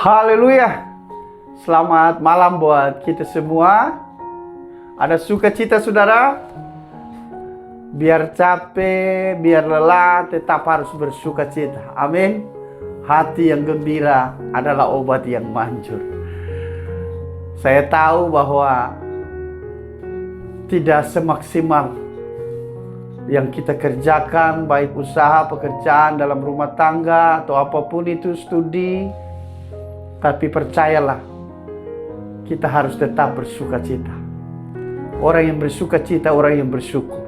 Haleluya. Selamat malam buat kita semua. Ada sukacita saudara? Biar capek, biar lelah, tetap harus bersukacita. Amin. Hati yang gembira adalah obat yang manjur. Saya tahu bahwa tidak semaksimal yang kita kerjakan, baik usaha, pekerjaan, dalam rumah tangga, atau apapun itu, studi. Tapi percayalah, kita harus tetap bersukacita. Orang yang bersukacita, orang yang bersyukur.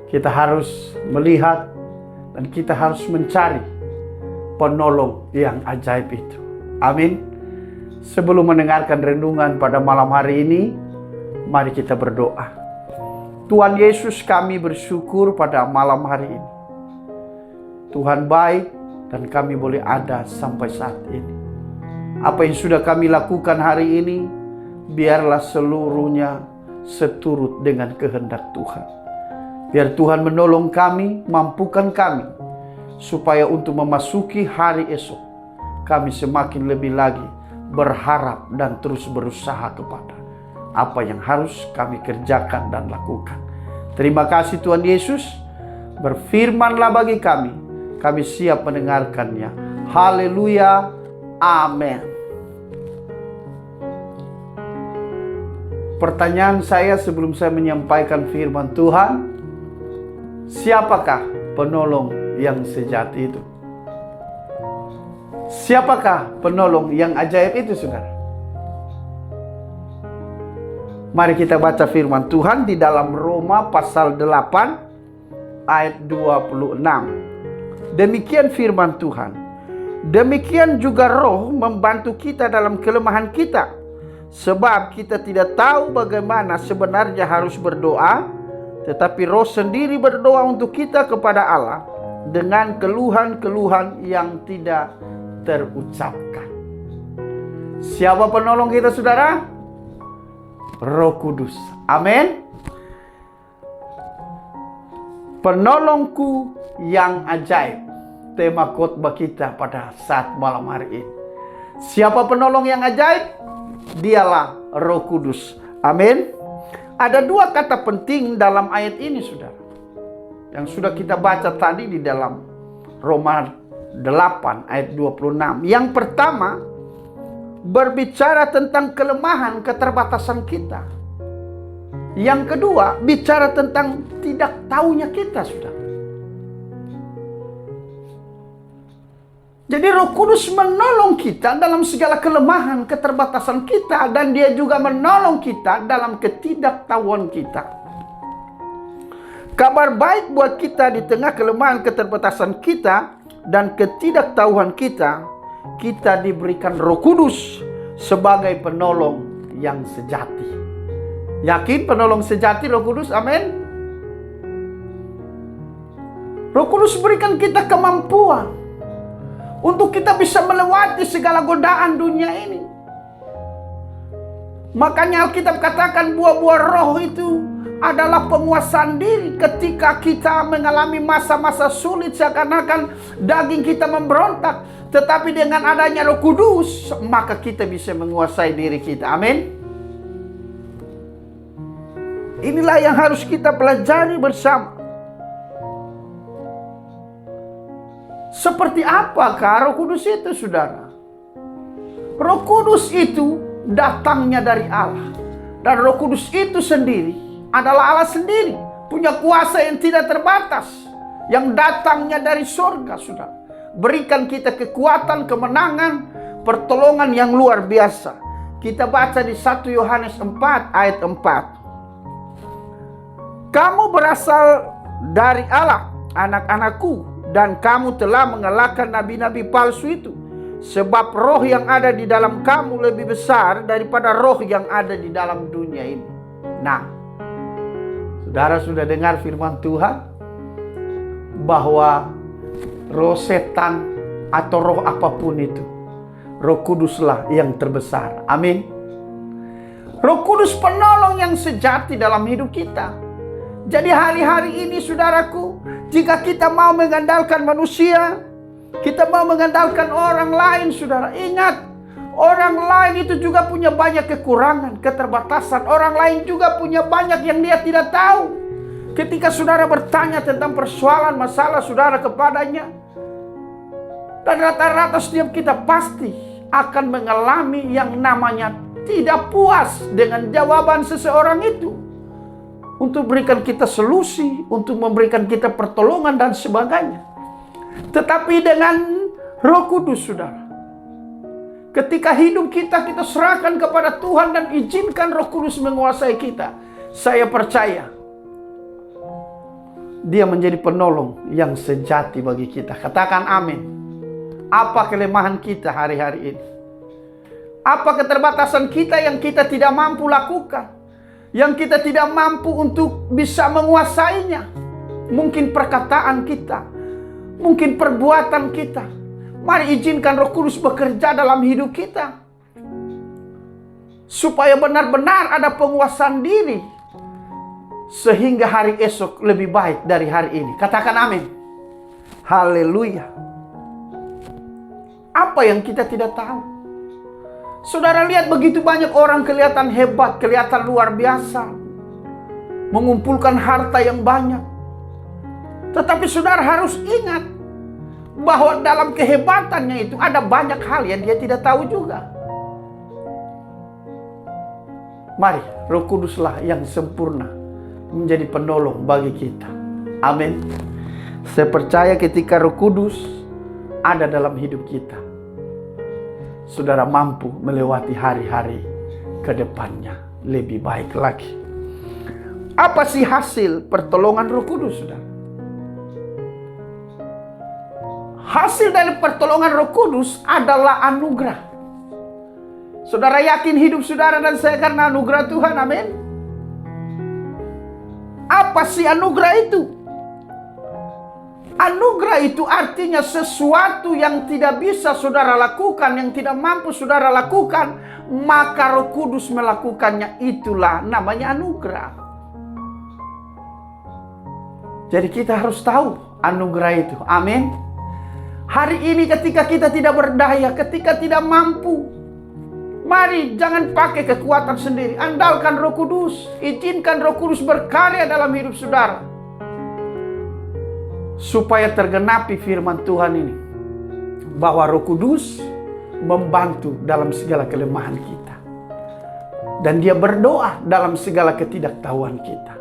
Kita harus melihat dan kita harus mencari penolong yang ajaib itu. Amin. Sebelum mendengarkan renungan pada malam hari ini, mari kita berdoa. Tuhan Yesus, kami bersyukur pada malam hari ini. Tuhan baik dan kami boleh ada sampai saat ini. Apa yang sudah kami lakukan hari ini, biarlah seluruhnya seturut dengan kehendak Tuhan. Biar Tuhan menolong kami, mampukan kami, supaya untuk memasuki hari esok, kami semakin lebih lagi berharap dan terus berusaha kepada apa yang harus kami kerjakan dan lakukan. Terima kasih Tuhan Yesus, berfirmanlah bagi kami siap mendengarkannya. Haleluya, amin. Pertanyaan saya sebelum saya menyampaikan firman Tuhan, siapakah penolong yang sejati itu? Siapakah penolong yang ajaib itu, saudara? Mari kita baca firman Tuhan di dalam Roma pasal 8 ayat 26. Demikian firman Tuhan. Demikian juga Roh membantu kita dalam kelemahan kita. Sebab kita tidak tahu bagaimana sebenarnya harus berdoa, tetapi Roh sendiri berdoa untuk kita kepada Allah dengan keluhan-keluhan yang tidak terucapkan. Siapa penolong kita, saudara? Roh Kudus. Amin. Penolongku yang ajaib. Tema khotbah kita pada saat malam hari ini. Siapa penolong yang ajaib? Dialah Roh Kudus. Amin. Ada dua kata penting dalam ayat ini, saudara, yang sudah kita baca tadi di dalam Roma 8 ayat 26. Yang pertama, berbicara tentang kelemahan, keterbatasan kita. Yang kedua, bicara tentang tidak tahunya kita, saudara. Jadi Roh Kudus menolong kita dalam segala kelemahan, keterbatasan kita, dan Dia juga menolong kita dalam ketidaktahuan kita. Kabar baik buat kita di tengah kelemahan, keterbatasan kita dan ketidaktahuan kita, kita diberikan Roh Kudus sebagai penolong yang sejati. Yakin penolong sejati Roh Kudus? Amin. Roh Kudus berikan kita kemampuan untuk kita bisa melewati segala godaan dunia ini. Makanya Alkitab katakan buah-buah roh itu adalah penguasaan diri. Ketika kita mengalami masa-masa sulit, seakan-akan daging kita memberontak. Tetapi dengan adanya Roh Kudus, maka kita bisa menguasai diri kita. Amin. Inilah yang harus kita pelajari bersama. Seperti apakah Roh Kudus itu, saudara? Roh Kudus itu datangnya dari Allah. Dan Roh Kudus itu sendiri adalah Allah sendiri. Punya kuasa yang tidak terbatas. Yang datangnya dari surga, saudara. Berikan kita kekuatan, kemenangan, pertolongan yang luar biasa. Kita baca di 1 Yohanes 4 ayat 4. Kamu berasal dari Allah, anak-anakku, dan kamu telah mengalahkan nabi-nabi palsu itu. Sebab roh yang ada di dalam kamu lebih besar daripada roh yang ada di dalam dunia ini. Nah, saudara sudah dengar firman Tuhan bahwa roh setan atau roh apapun itu, Roh Kuduslah yang terbesar. Amin. Roh Kudus penolong yang sejati dalam hidup kita. Jadi hari-hari ini, saudaraku, jika kita mau mengandalkan manusia, kita mau mengandalkan orang lain, saudara, ingat, Orang lain itu juga punya banyak kekurangan, keterbatasan. Orang lain juga punya banyak yang dia tidak tahu. Ketika saudara bertanya tentang persoalan masalah saudara kepadanya, dan rata-rata setiap kita pasti akan mengalami yang namanya tidak puas dengan jawaban seseorang itu. Untuk berikan kita solusi, untuk memberikan kita pertolongan dan sebagainya. Tetapi dengan Roh Kudus, saudara, ketika hidup kita serahkan kepada Tuhan dan izinkan Roh Kudus menguasai kita, saya percaya Dia menjadi penolong yang sejati bagi kita. Katakan amin. Apa kelemahan kita hari-hari ini? Apa keterbatasan kita yang kita tidak mampu lakukan? Yang kita tidak mampu untuk bisa menguasainya? Mungkin perkataan kita, mungkin perbuatan kita. Mari izinkan Roh Kudus bekerja dalam hidup kita, supaya benar-benar ada penguasaan diri, sehingga hari esok lebih baik dari hari ini. Katakan amin. Haleluya. Apa yang kita tidak tahu? Saudara lihat begitu banyak orang kelihatan hebat, kelihatan luar biasa, mengumpulkan harta yang banyak. Tetapi saudara harus ingat bahwa dalam kehebatannya itu ada banyak hal yang dia tidak tahu juga. Mari, Roh Kuduslah yang sempurna menjadi penolong bagi kita. Amin. Saya percaya ketika Roh Kudus ada dalam hidup kita, saudara mampu melewati hari-hari ke depannya lebih baik lagi. Apa sih hasil pertolongan Roh Kudus, saudara? Hasil dari pertolongan Roh Kudus adalah anugerah. Saudara yakin hidup saudara dan saya karena anugerah Tuhan? Amin. Apa sih anugerah itu? Anugerah itu artinya sesuatu yang tidak bisa saudara lakukan, yang tidak mampu saudara lakukan, maka Roh Kudus melakukannya. Itulah namanya anugerah. Jadi kita harus tahu anugerah itu. Amin. Hari ini ketika kita tidak berdaya, ketika tidak mampu, mari jangan pakai kekuatan sendiri. Andalkan Roh Kudus. Izinkan Roh Kudus berkarya dalam hidup saudara, supaya tergenapi firman Tuhan ini, bahwa Roh Kudus membantu dalam segala kelemahan kita, dan Dia berdoa dalam segala ketidaktahuan kita.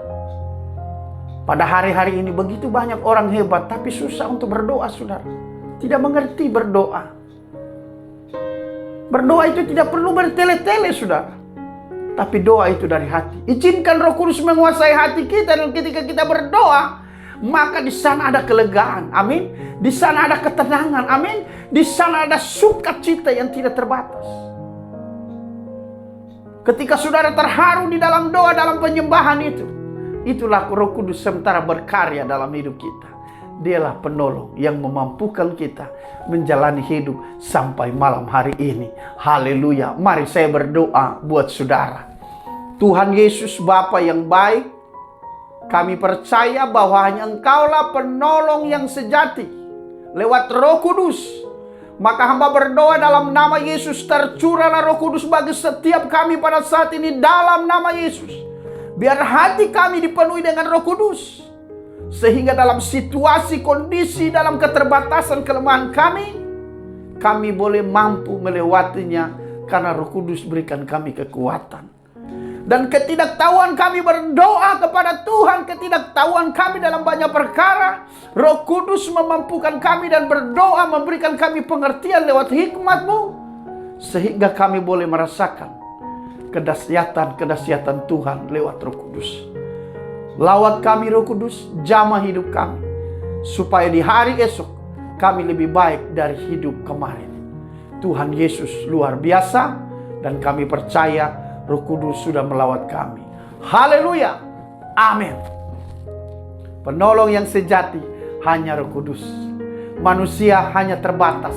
Pada hari-hari ini begitu banyak orang hebat, tapi susah untuk berdoa, saudara. Tidak mengerti berdoa. Berdoa itu tidak perlu bertele-tele, saudara, tapi doa itu dari hati. Izinkan Roh Kudus menguasai hati kita, dan ketika kita berdoa, maka di sana ada kelegaan. Amin. Di sana ada ketenangan. Amin. Di sana ada sukacita yang tidak terbatas. Ketika saudara terharu di dalam doa, dalam penyembahan itu, itulah Roh Kudus sementara berkarya dalam hidup kita. Dialah penolong yang memampukan kita menjalani hidup sampai malam hari ini. Haleluya. Mari saya berdoa buat saudara. Tuhan Yesus, Bapa yang baik, kami percaya bahwa hanya Engkaulah penolong yang sejati lewat Roh Kudus. Maka hamba berdoa dalam nama Yesus, tercurahlah Roh Kudus bagi setiap kami pada saat ini dalam nama Yesus. Biar hati kami dipenuhi dengan Roh Kudus, sehingga dalam situasi, kondisi, dalam keterbatasan, kelemahan kami boleh mampu melewatinya, karena Roh Kudus berikan kami kekuatan. Dan ketidaktahuan kami berdoa kepada Tuhan, ketidaktahuan kami dalam banyak perkara, Roh Kudus memampukan kami dan berdoa memberikan kami pengertian lewat hikmat-Mu, sehingga kami boleh merasakan kedahsyatan Tuhan lewat Roh Kudus. Lawat kami Roh Kudus, jamah hidup kami, supaya di hari esok kami lebih baik dari hidup kemarin. Tuhan Yesus luar biasa, dan kami percaya Roh Kudus sudah melawat kami. Haleluya. Amin. Penolong yang sejati hanya Roh Kudus. Manusia hanya terbatas.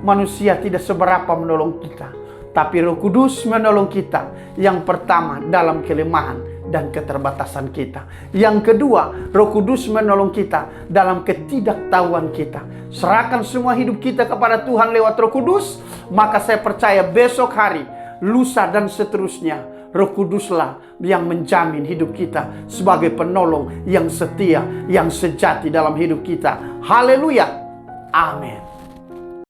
Manusia tidak seberapa menolong kita, tapi Roh Kudus menolong kita. Yang pertama dalam kelemahan, dan keterbatasan kita. Yang kedua, Roh Kudus menolong kita dalam ketidaktahuan kita. Serahkan semua hidup kita kepada Tuhan lewat Roh Kudus, maka saya percaya besok hari, lusa dan seterusnya, Roh Kuduslah yang menjamin hidup kita sebagai penolong yang setia, yang sejati dalam hidup kita. Haleluya. Amin.